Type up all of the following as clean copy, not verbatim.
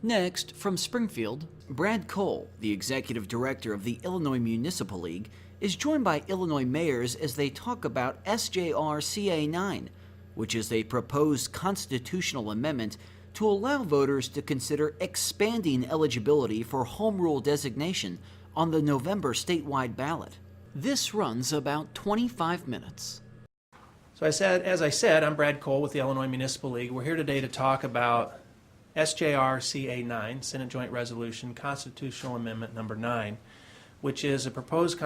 Next, from Springfield, Brad Cole, the executive director of the Illinois Municipal League, is joined by Illinois mayors as they talk about SJR CA9, which is a proposed constitutional amendment to allow voters to consider expanding eligibility for home rule designation on the November statewide ballot. This runs about 25 minutes. So as I said, I'm Brad Cole with the Illinois Municipal League. We're here today to talk about SJR CA9, Senate Joint Resolution, Constitutional Amendment Number 9, which is a proposed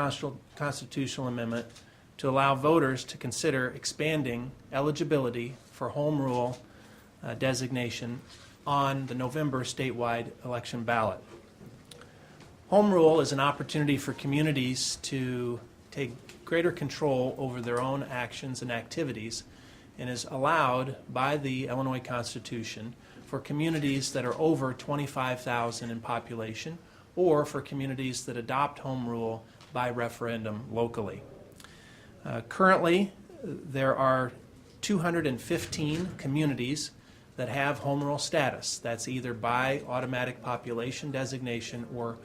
constitutional amendment to allow voters to consider expanding eligibility for home rule designation on the November statewide election ballot. Home rule is an opportunity for communities to take greater control over their own actions and activities, and is allowed by the Illinois Constitution for communities that are over 25,000 in population, or for communities that adopt home rule by referendum locally. Currently, there are 215 communities that have home rule status. That's either by automatic population designation or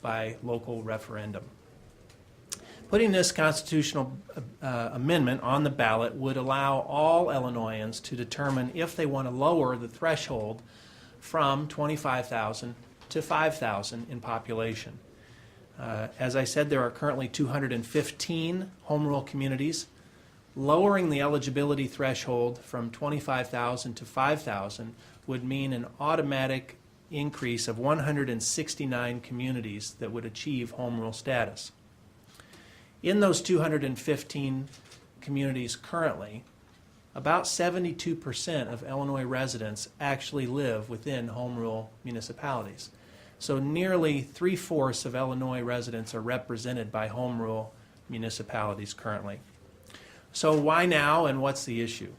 by local referendum. Putting this constitutional amendment on the ballot would allow all Illinoisans to determine if they want to lower the threshold from 25,000 to 5,000 in population. As I said, there are currently 215 home rule communities. Lowering the eligibility threshold from 25,000 to 5,000 would mean an automatic increase of 169 communities that would achieve home rule status. In those 215 communities currently, about 72% of Illinois residents actually live within home rule municipalities. So nearly 3/4 of Illinois residents are represented by home rule municipalities currently. So why now, and what's the issue?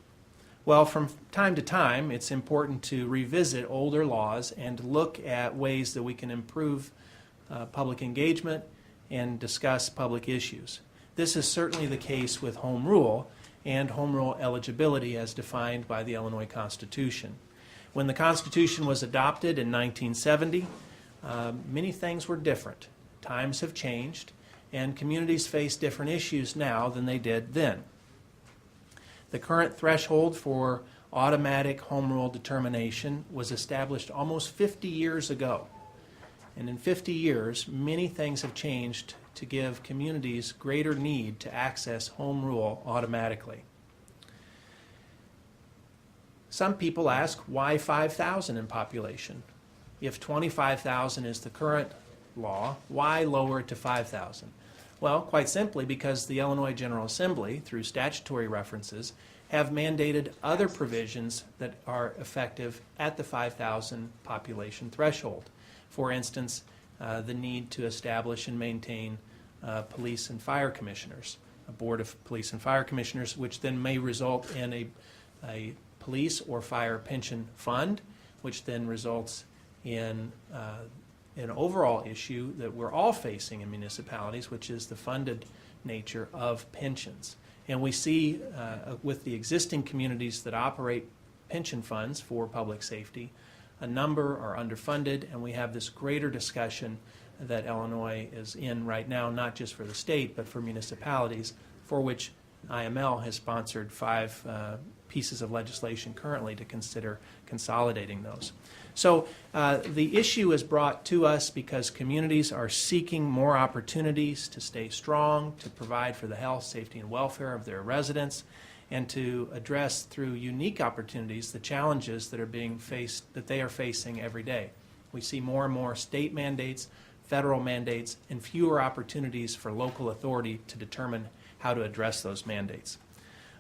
Well, from time to time, it's important to revisit older laws and look at ways that we can improve public engagement and discuss public issues. This is certainly the case with home rule and home rule eligibility as defined by the Illinois Constitution. When the Constitution was adopted in 1970, many things were different. Times have changed, and communities face different issues now than they did then. The current threshold for automatic home rule determination was established almost 50 years ago. And in 50 years, many things have changed to give communities greater need to access home rule automatically. Some people ask, why 5,000 in population? If 25,000 is the current law, why lower it to 5,000? Well, quite simply because the Illinois General Assembly, through statutory references, have mandated other provisions that are effective at the 5,000 population threshold. For instance, the need to establish and maintain police and fire commissioners, a board of police and fire commissioners, which then may result in a police or fire pension fund, which then results in an overall issue that we're all facing in municipalities, which is the funded nature of pensions. And we see with the existing communities that operate pension funds for public safety, a number are underfunded, and we have this greater discussion that Illinois is in right now, not just for the state, but for municipalities, for which IML has sponsored 5 pieces of legislation currently to consider consolidating those. So the issue is brought to us because communities are seeking more opportunities to stay strong, to provide for the health, safety, and welfare of their residents, and to address through unique opportunities the challenges that they are facing every day. We see more and more state mandates, federal mandates, and fewer opportunities for local authority to determine how to address those mandates.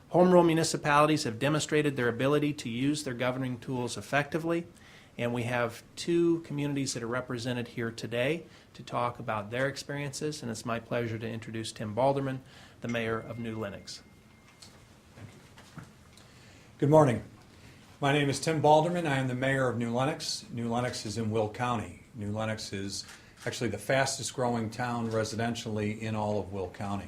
Home rule municipalities have demonstrated their ability to use their governing tools effectively, and we have 2 communities that are represented here today to talk about their experiences, and it's my pleasure to introduce Tim Balderman, the mayor of New Lenox. Good morning. My name is Tim Balderman. I am the mayor of New Lenox. New Lenox is in Will County. New Lenox is actually the fastest growing town residentially in all of Will County.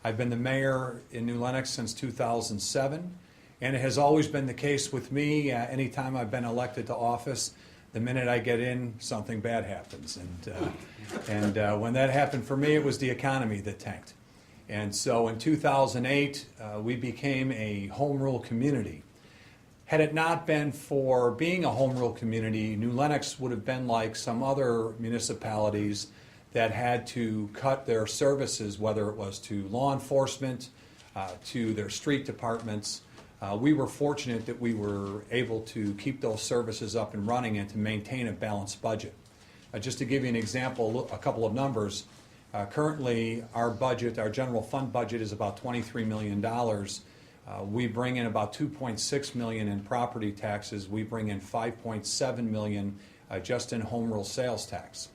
I've been the mayor in New Lenox since 2007, and it has always been the case with me anytime I've been elected to office The minute I get in, something bad happens. And when that happened for me, it was the economy that tanked. And so in 2008, we became a home rule community. Had it not been for being a home rule community, New Lenox would have been like some other municipalities that had to cut their services, whether it was to law enforcement, to their street departments. We were fortunate that we were able to keep those services up and running and to maintain a balanced budget. Just to give you an example, a couple of numbers. Currently, our budget, our general fund budget is about $23 million. We bring in about $2.6 million in property taxes. We bring in $5.7 million just in home rule sales tax.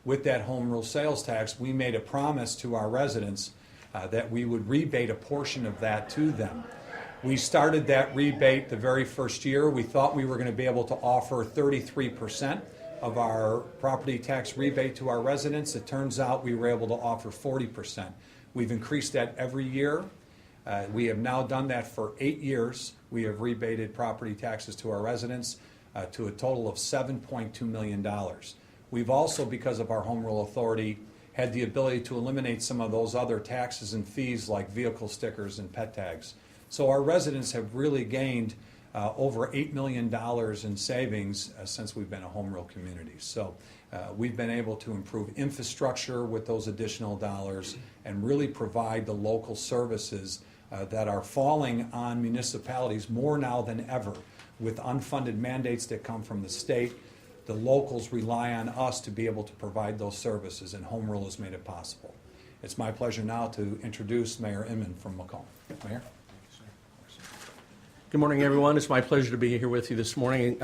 With that home rule sales tax, we made a promise to our residents that we would rebate a portion of that to them. We started that rebate the very first year. We thought we were going to be able to offer 33% of our property tax rebate to our residents. It turns out we were able to offer 40%. We've increased that every year. We have now done that for 8 years. We have rebated property taxes to our residents to a total of $7.2 million. We've also, because of our home rule authority, had the ability to eliminate some of those other taxes and fees like vehicle stickers and pet tags. So our residents have really gained over $8 million in savings since we've been a home rule community. So we've been able to improve infrastructure with those additional dollars and really provide the local services that are falling on municipalities more now than ever. With unfunded mandates that come from the state, the locals rely on us to be able to provide those services, and home rule has made it possible. It's my pleasure now to introduce Mayor Inman from Macomb. Mayor? Good morning, everyone. It's my pleasure to be here with you this morning.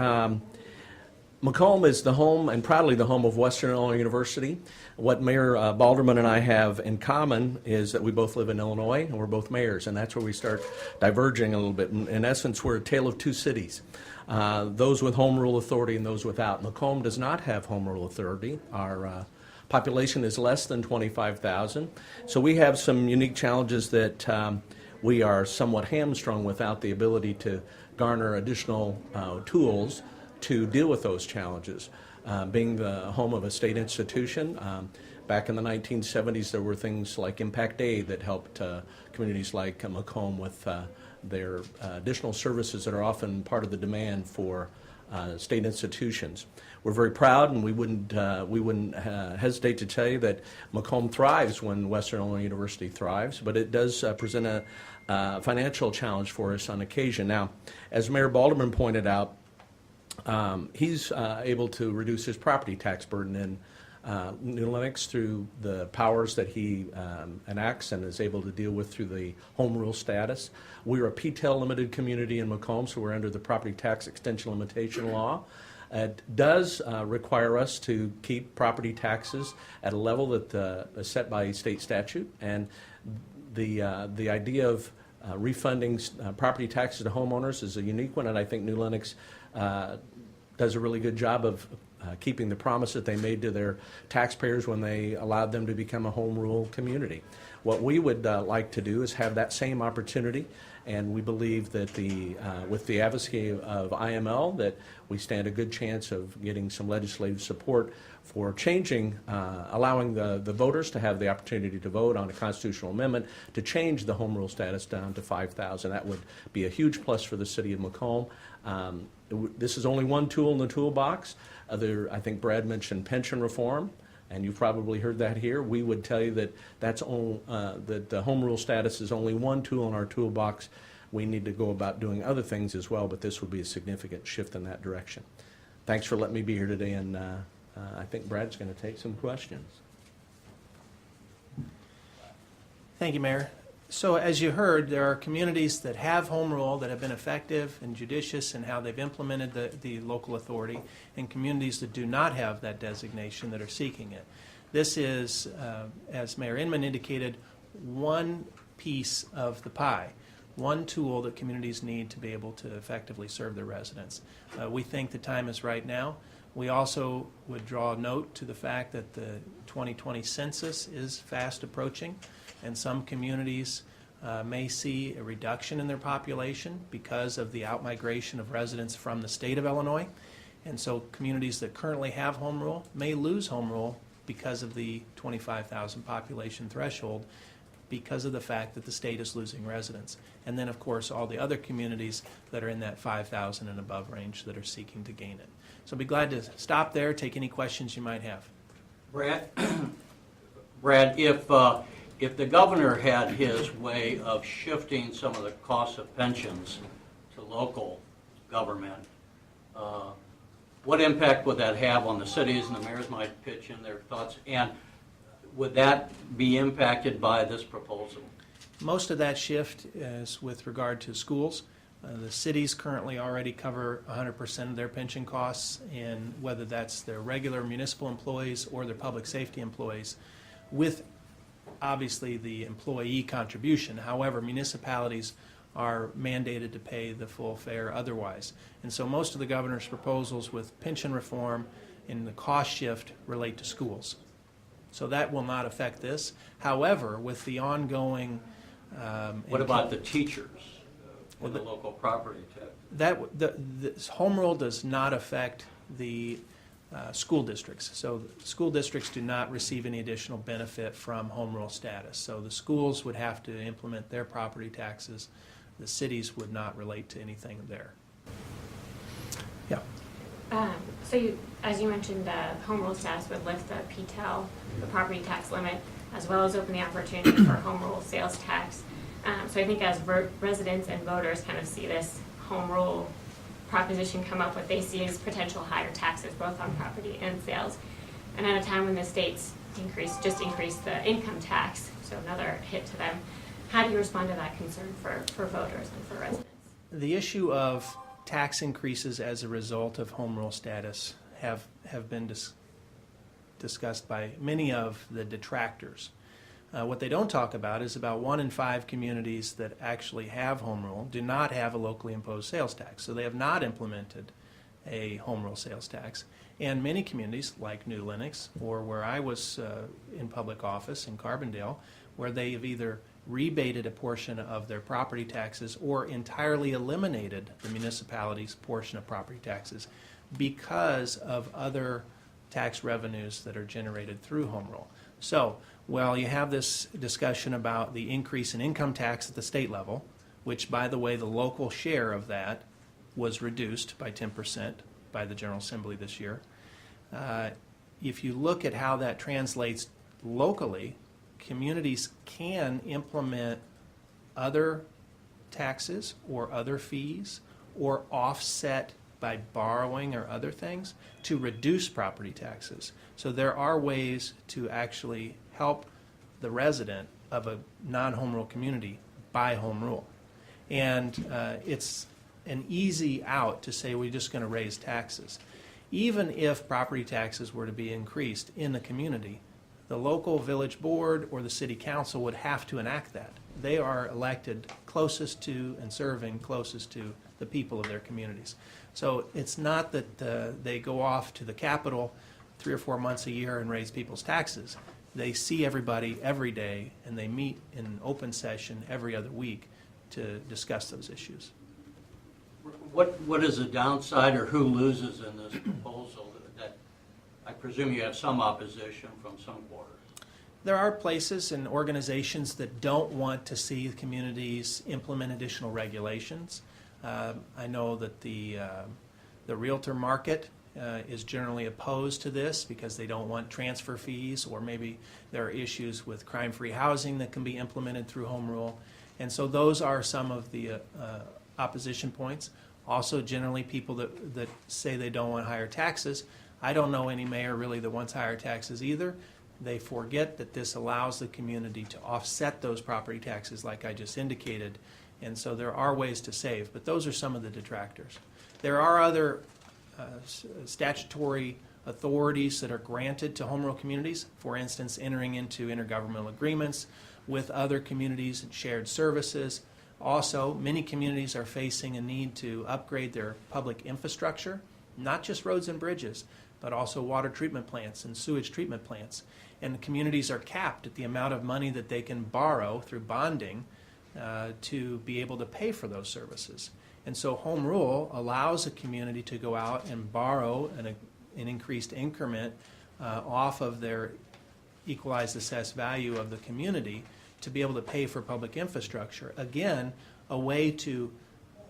Macomb is the home, and proudly the home, of Western Illinois University. What Mayor Balderman and I have in common is that we both live in Illinois, and we're both mayors, and that's where we start diverging a little bit. In essence, we're a tale of two cities, those with home rule authority and those without. Macomb does not have home rule authority. Our population is less than 25,000, so we have some unique challenges that we are somewhat hamstrung without the ability to garner additional tools to deal with those challenges. Being the home of a state institution, back in the 1970s there were things like Impact Aid that helped communities like Macomb with their additional services that are often part of the demand for state institutions. We're very proud, and we wouldn't hesitate to tell you that Macomb thrives when Western Illinois University thrives, but it does present a financial challenge for us on occasion. Now, as Mayor Balderman pointed out, he's able to reduce his property tax burden in New Lenox through the powers that he enacts and is able to deal with through the home rule status. We're a PTEL limited community in Macomb, so we're under the property tax extension limitation law. It does require us to keep property taxes at a level that is set by state statute, and the idea of refunding property taxes to homeowners is a unique one, and I think New Lenox does a really good job of keeping the promise that they made to their taxpayers when they allowed them to become a home rule community. What we would like to do is have that same opportunity, and we believe that with the advocacy of IML that we stand a good chance of getting some legislative support for changing, allowing the voters to have the opportunity to vote on a constitutional amendment to change the home rule status down to 5,000. That would be a huge plus for the city of Macomb. This is only one tool in the toolbox. I think Brad mentioned pension reform, and you've probably heard that here. We would tell you that that the home rule status is only one tool in our toolbox. We need to go about doing other things as well, but this would be a significant shift in that direction. Thanks for letting me be here today, and I think Brad's going to take some questions. Thank you, Mayor. So as you heard, there are communities that have home rule that have been effective and judicious in how they've implemented the local authority, and communities that do not have that designation that are seeking it. This is, as Mayor Inman indicated, one piece of the pie, one tool that communities need to be able to effectively serve their residents. We think the time is right now. We also would draw a note to the fact that the 2020 census is fast approaching, and some communities may see a reduction in their population because of the outmigration of residents from the state of Illinois. And so communities that currently have home rule may lose home rule because of the 25,000 population threshold, because of the fact that the state is losing residents. And then, of course, all the other communities that are in that 5,000 and above range that are seeking to gain it. So I'll be glad to stop there, take any questions you might have. Brad, Brad, if the governor had his way of shifting some of the costs of pensions to local government, what impact would that have on the cities? And the mayors might pitch in their thoughts. And would that be impacted by this proposal? Most of that shift is with regard to schools. The cities currently already cover 100% of their pension costs, and whether that's their regular municipal employees or their public safety employees, with obviously the employee contribution. However, municipalities are mandated to pay the full fare otherwise. And so most of the governor's proposals with pension reform and the cost shift relate to schools. So that will not affect this. However, with the ongoing What about the teachers for the local property tax? the home rule does not affect the school districts. So school districts do not receive any additional benefit from home rule status. So the schools would have to implement their property taxes. The cities would not relate to anything there. Yeah. So as you mentioned, home rule status would lift the PTEL, the property tax limit, as well as open the opportunity for home rule sales tax. So I think as residents and voters kind of see this home rule proposition come up, what they see is potential higher taxes both on property and sales. And at a time when the states just increased the income tax, so another hit to them, how do you respond to that concern for voters and for residents? The issue of tax increases as a result of home rule status have been discussed by many of the detractors. What they don't talk about is about 1 in 5 communities that actually have home rule do not have a locally imposed sales tax. So they have not implemented a home rule sales tax. And many communities, like New Lenox, or where I was in public office in Carbondale, where they have either rebated a portion of their property taxes or entirely eliminated the municipality's portion of property taxes because of other tax revenues that are generated through home rule. So, well, you have this discussion about the increase in income tax at the state level, which, by the way, the local share of that was reduced by 10% by the General Assembly this year. If you look at how that translates locally, communities can implement other taxes or other fees or offset by borrowing or other things to reduce property taxes. So there are ways to actually help the resident of a non-home rule community buy home rule. And it's an easy out to say we're just going to raise taxes. Even if property taxes were to be increased in the community, the local village board or the city council would have to enact that. They are elected closest to and serving closest to the people of their communities. So it's not that they go off to the Capitol 3 or 4 months a year and raise people's taxes. They see everybody every day, and they meet in open session every other week to discuss those issues. What is the downside, or who loses in this proposal? That I presume you have some opposition from some quarters. There are places and organizations that don't want to see communities implement additional regulations. I know that the realtor market is generally opposed to this because they don't want transfer fees, or maybe there are issues with crime-free housing that can be implemented through home rule. And so those are some of the opposition points. Also, generally, people that say they don't want higher taxes. I don't know any mayor really that wants higher taxes either. They forget that this allows the community to offset those property taxes like I just indicated. And so there are ways to save, but those are some of the detractors. There are other statutory authorities that are granted to home rule communities. For instance, entering into intergovernmental agreements with other communities and shared services. Also, many communities are facing a need to upgrade their public infrastructure, not just roads and bridges, but also water treatment plants and sewage treatment plants. And the communities are capped at the amount of money that they can borrow through bonding to be able to pay for those services. And so home rule allows a community to go out and borrow an increased increment off of their equalized assessed value of the community to be able to pay for public infrastructure. Again, a way to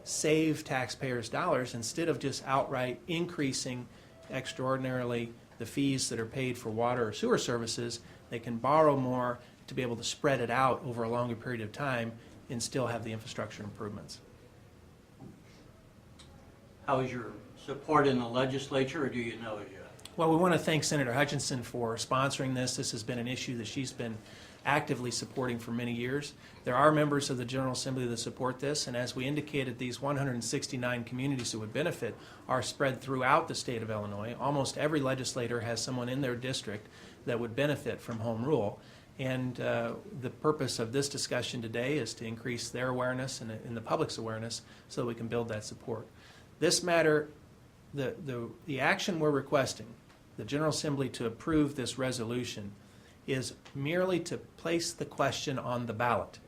save taxpayers' dollars instead of just outright increasing extraordinarily the fees that are paid for water or sewer services. They can borrow more to be able to spread it out over a longer period of time and still have the infrastructure improvements. How is your support in the legislature, or do you know it yet? Well, we want to thank Senator Hutchinson for sponsoring this. This has been an issue that she's been actively supporting for many years. There are members of the General Assembly that support this, and as we indicated, these 169 communities that would benefit are spread throughout the state of Illinois. Almost every legislator has someone in their district that would benefit from home rule. And the purpose of this discussion today is to increase their awareness and the public's awareness so that we can build that support. This matter, the action we're requesting, the General Assembly to approve this resolution, is merely to place the question on the ballot.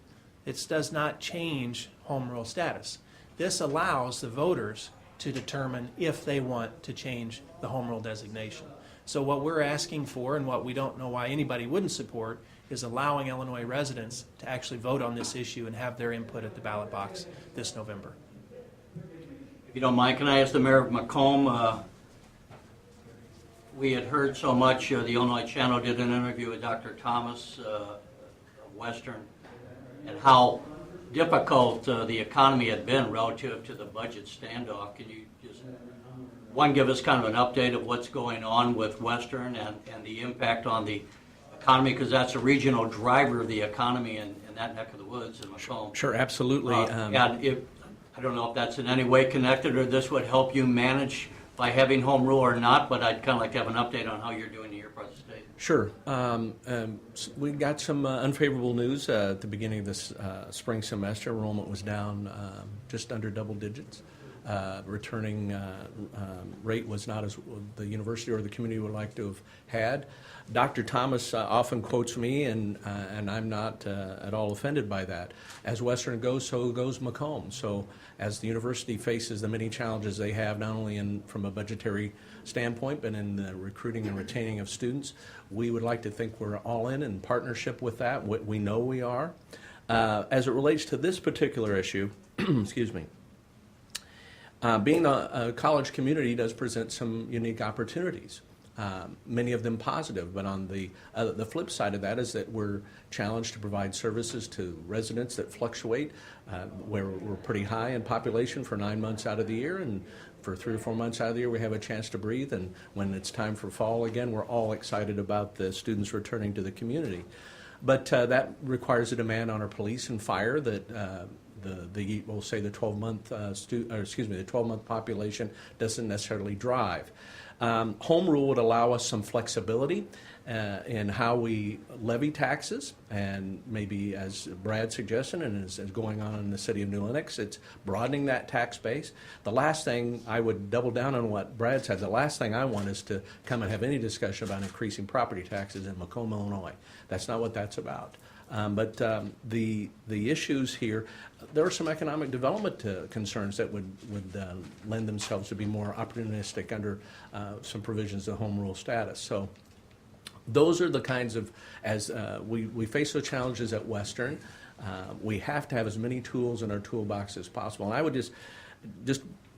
It does not change home rule status. This allows the voters to determine if they want to change the home rule designation. So what we're asking for, and what we don't know why anybody wouldn't support, is allowing Illinois residents to actually vote on this issue and have their input at the ballot box this November. If you don't mind, can I ask the mayor of Macomb, we had heard so much, the Illinois Channel did an interview with Dr. Thomas of Western, and how difficult the economy had been relative to the budget standoff. Can you just, one, give us kind of an update of what's going on with Western and the impact on the economy, because that's a regional driver of the economy in that neck of the woods in Macomb. Sure, absolutely. And if, I don't know if that's in any way connected, or this would help you manage by having home rule or not, but I'd kind of like to have an update on how you're doing in your part of the state. Sure. We got some unfavorable news at the beginning of this spring semester. Enrollment was down just under double digits. Returning rate was not as the university or the community would like to have had. Dr. Thomas often quotes me, and I'm not at all offended by that. As Western goes, so goes Macomb. So as the university faces the many challenges they have, not only from a budgetary standpoint, but in the recruiting and retaining of students, we would like to think we're all in partnership with that. We know we are. As it relates to this particular issue, excuse me, being a college community does present some unique opportunities, many of them positive, but on the flip side of that is that we're challenged to provide services to residents that fluctuate, where we're pretty high in population for 9 months out of the year, and for 3 or 4 months out of the year we have a chance to breathe, and when it's time for fall again, we're all excited about the students returning to the community. But that requires a demand on our police and fire that we'll say the 12-month the 12-month population doesn't necessarily drive. Home rule would allow us some flexibility in how we levy taxes, and maybe, as Brad suggested and as going on in the city of New Lenox, it's broadening that tax base. The last thing, I would double down on what Brad said, the last thing I want is to come and have any discussion about increasing property taxes in Macomb, Illinois. That's not what that's about. But the issues here, there are some economic development concerns that would lend themselves to be more opportunistic under some provisions of home rule status. So those are the kinds of, as we face those challenges at Western, we have to have as many tools in our toolbox as possible. And I would just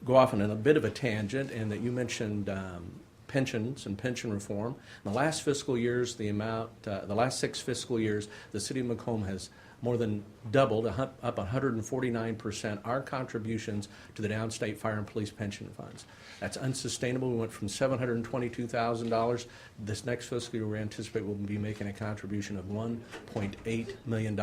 go off on a bit of a tangent, in that you mentioned pensions and pension reform. In the last fiscal years, the last 6 fiscal years, the city of Macomb has more than doubled, up 149%, our contributions to the downstate fire and police pension funds. That's unsustainable. We went from $722,000. This next fiscal year, we anticipate we'll be making a contribution of $1.8 million.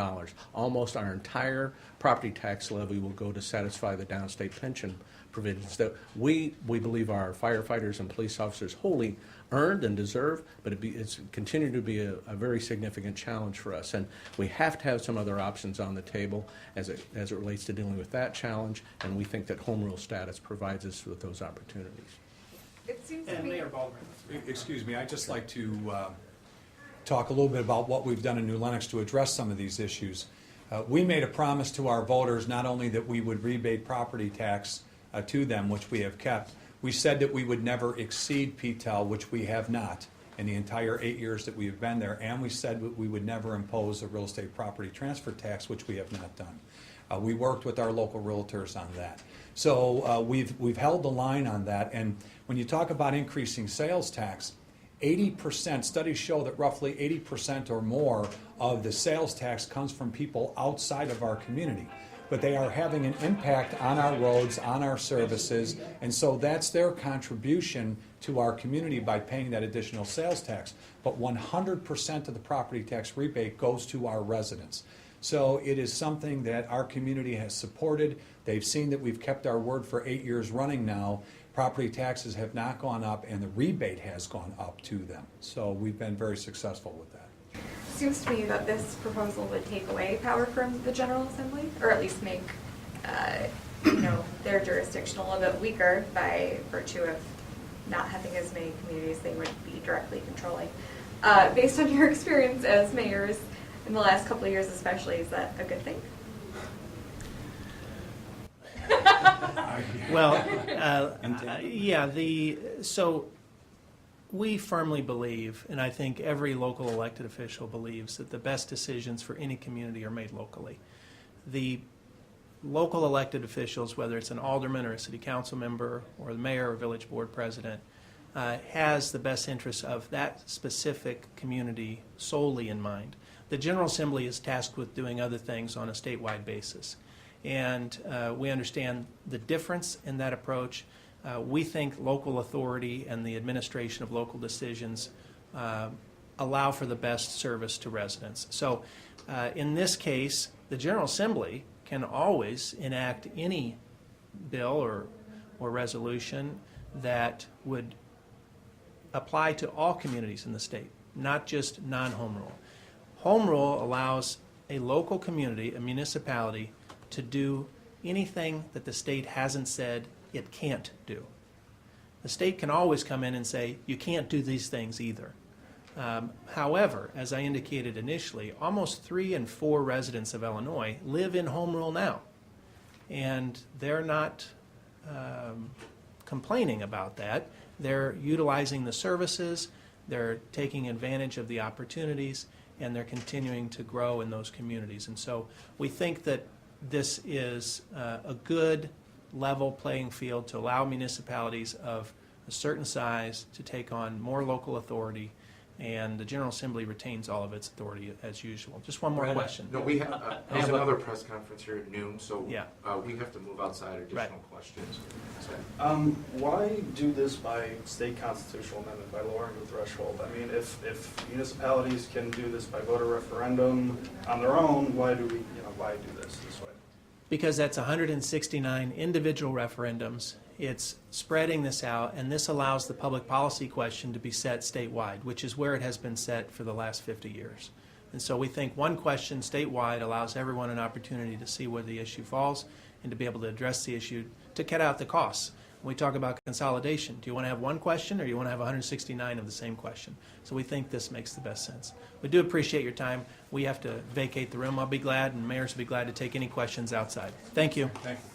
Almost our entire property tax levy will go to satisfy the downstate pension provisions that we believe our firefighters and police officers wholly earned and deserve, but it's continued to be a very significant challenge for us. And we have to have some other options on the table as it relates to dealing with that challenge, and we think that home rule status provides us with those opportunities. It seems to And me. Mayor Baldwin. Excuse me, I'd just like to talk a little bit about what we've done in New Lenox to address some of these issues. We made a promise to our voters not only that we would rebate property tax to them, which we have kept. We said that we would never exceed PTEL, which we have not in the entire 8 years that we have been there, and we said that we would never impose a real estate property transfer tax, which we have not done. We worked with our local realtors on that. So we've held the line on that, and when you talk about increasing sales tax, 80%, studies show that roughly 80% or more of the sales tax comes from people outside of our community. But they are having an impact on our roads, on our services, and so that's their contribution to our community by paying that additional sales tax. But 100% of the property tax rebate goes to our residents. So it is something that our community has supported. They've seen that we've kept our word for 8 years running now. Property taxes have not gone up, and the rebate has gone up to them. So we've been very successful with that. Seems to me that this proposal would take away power from the General Assembly, or at least make, their jurisdiction a little bit weaker by virtue of not having as many communities they would be directly controlling. Based on your experience as mayors in the last couple of years especially, is that a good thing? Well, so we firmly believe, and I think every local elected official believes, that the best decisions for any community are made locally. The local elected officials, whether it's an alderman or a city council member or the mayor or village board president, has the best interests of that specific community solely in mind. The General Assembly is tasked with doing other things on a statewide basis. And we understand the difference in that approach. We think local authority and the administration of local decisions allow for the best service to residents. So in this case, the General Assembly can always enact any bill or resolution that would apply to all communities in the state, not just non-home rule. Home rule allows a local community, a municipality, to do anything that the state hasn't said it can't do. The state can always come in and say, you can't do these things either. However, as I indicated initially, almost 3 in 4 residents of Illinois live in home rule now. And they're not complaining about that. They're utilizing the services, they're taking advantage of the opportunities, and they're continuing to grow in those communities. And so we think that this is a good level playing field to allow municipalities of a certain size to take on more local authority, and the General Assembly retains all of its authority as usual. Just one more Brad, question. No, we have, there's another press conference here at noon, so Yeah. we have to move outside additional questions. Why do this by state constitutional amendment, by lowering the threshold? I mean, if municipalities can do this by voter referendum on their own, why do we, why do this way? Because that's 169 individual referendums. It's spreading this out, and this allows the public policy question to be set statewide, which is where it has been set for the last 50 years. And so we think one question statewide allows everyone an opportunity to see where the issue falls and to be able to address the issue to cut out the costs. When we talk about consolidation, do you want to have one question or do you want to have 169 of the same question? So we think this makes the best sense. We do appreciate your time. We have to vacate the room. I'll be glad, and mayors will be glad to take any questions outside. Thank you. Thank you.